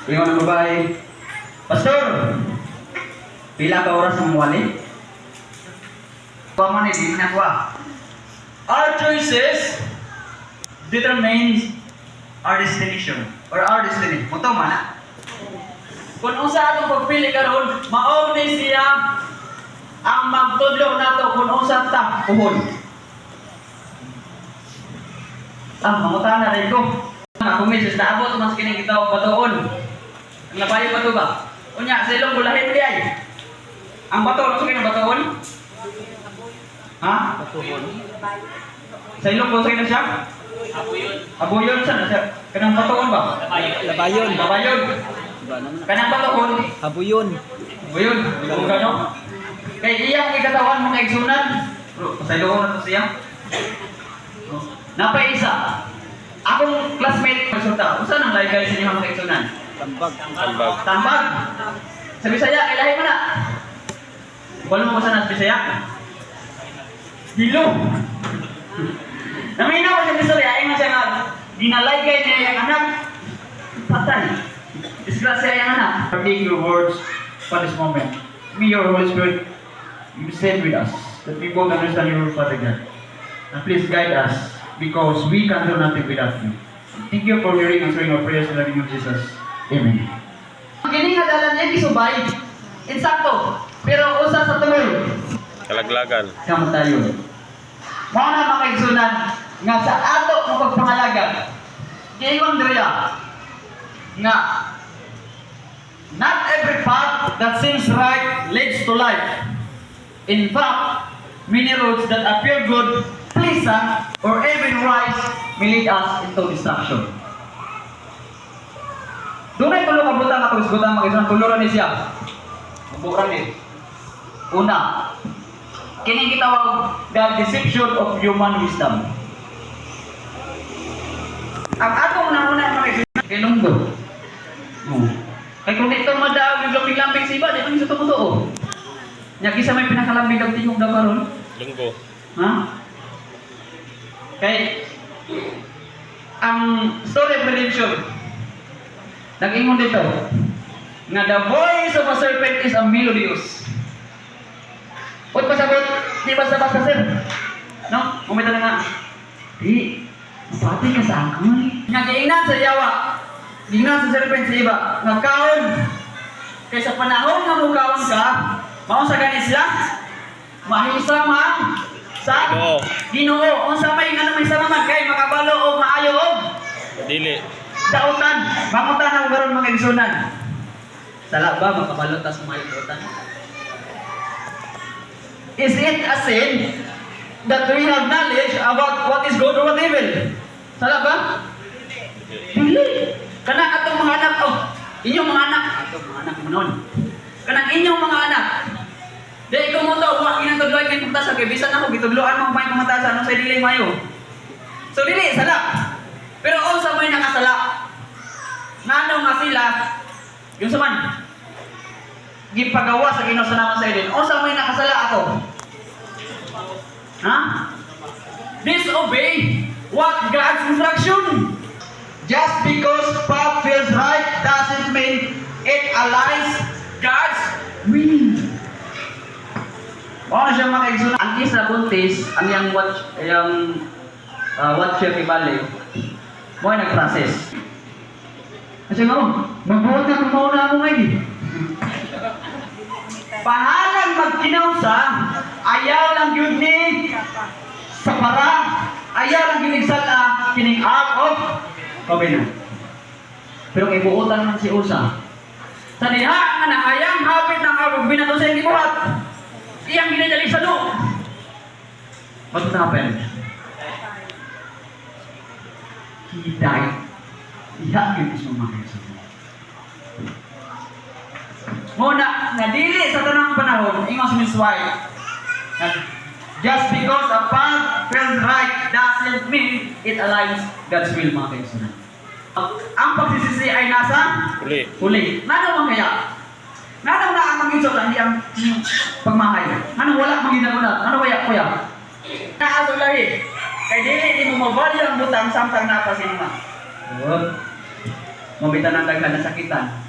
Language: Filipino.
Ingon ang babae, Pastor, pila ka oras ang wali? Paman di na kwa. Our choices determines our destination or our destiny. Moto man. Kung unsa atong pagpili karon, mao ni siya ang magtudlo nato kung unsa ta puhon. Mangutan na rin ko. Ako misis naabot mas kining kita og batuon. Ang labayo bato ba? Unya sa ilong bulahin di ay. Ang bato ano sa kinang batuon? Ha? Batuon. Sa ilong ko sa kinang siya? Abuyon. Abuyon sa siya. Kanang batuon ba? Labayon. Labayon. Kanang batuon? Habuyon. Abuyon. Kung gano? Kay iyang ikatawan mga igsunan. Sa ilong ko na to siya. Napay isa. Akong classmate resulta. Usa nang laygay sa inyo mga igsunan? Tambag. Tambag. Sa Bisaya, kailahi mo na. Wala mo sa Bisaya? Hilo. Naminaw ko sa Bisaya, ay nga siya nga, ginalaygay niya yung anak. Patay. Disgrasya yung anak. Take your words for this moment. Me, your Holy Spirit, you stand with us, that we both understand your Father God. And please guide us, because we can do nothing without you. Thank you for hearing and answering our prayers in the name of Jesus. Amen. Kini nga dalan niya gisubay. Insakto. Pero usa sa tuloy. Kalaglagan. Kamo tayo. Mao na makaigsunan nga sa ato mo pagpangalaga. Kiingon diriya nga not every path that seems right leads to life. In fact, many roads that appear good, pleasant, or even right may lead us into destruction. Doon ay tulo kabutang ako isgutan mga isang tuluran ni siya. Bukan ni. Una, kining gitawag the deception of human wisdom. Ang ato una-una mga isgutan kay Lunggo. Kay kung dito madaw yung lambing-lambing sa iba, di man sa tumutuo. Nya kisa may pinakalambing daw tingog daw karon. Lunggo. Ha? Kay ang story of redemption nag-ingon dito nga the voice of a serpent is a melodious. Huwag pasabot, di basta-basta sir. No? Umita na nga. Di, mapatay ka sa angkol. Nga giingnan sa yawa. Giingnan sa serpent sa iba. Nga kaon. Kaya sa panahon nga mukaon ka, maon sa ganis sila, mahisaman sa Ginoo. Unsa may nga may samaman kay makabalo o maayo og Dili. dautan, mangutan ang karon mga igsunan. Sala ba makabalot tas maayo dautan? Is it a sin that we have knowledge about what is good or what evil? Sala ba? Dili. Kanang atong mga anak, inyong mga anak, atong mga anak manon. Kanang inyong mga anak. Dahil ikaw mo ito, huwag ginatudloy kayo pagtasan kay bisan ako, gitudloan mo may pamatasan, ano sa dili mayo. So dili, sala. Pero unsa may nakasala. Ngano nga sila, yung saman, gipagawa sa Ginoo sa naman sa Eden. Unsa may nakasala ako? Ha? Disobey what God's instruction. Just because path feels right doesn't mean it aligns God's will. Ano siya mga igsunan? Ang isa buntis, ang yung watcher kibali, mo ay nag-process. Kasi nga, magbuhat na kung mauna ako ngayon. Pahalang magkinausa, ayaw lang yun ni sa para, ayaw lang yun nagsala, kining out of covenant. Pero kay buutan man si Usa. Sa diha nga nahayang hapit ng arog binato sa yung ibuhat. Iyang ginadali sa no. What happened? He died. Iha yun is mamahay sa Diyos. Muna, nadili sa tanang panahon, ingos Miss White, just because a path feels right doesn't mean it aligns God's will, mga kaibigan. Ang pagsisisi ay nasa huli. Nano man kaya? Nano na ang mangisot hindi ang pagmahay? Nano wala manginaguna? Ano kaya kuya? Naaso lahi. Kay dili di mo mabalyo ang butang samtang napasin mo. Mabitan ang daghan na sakitan.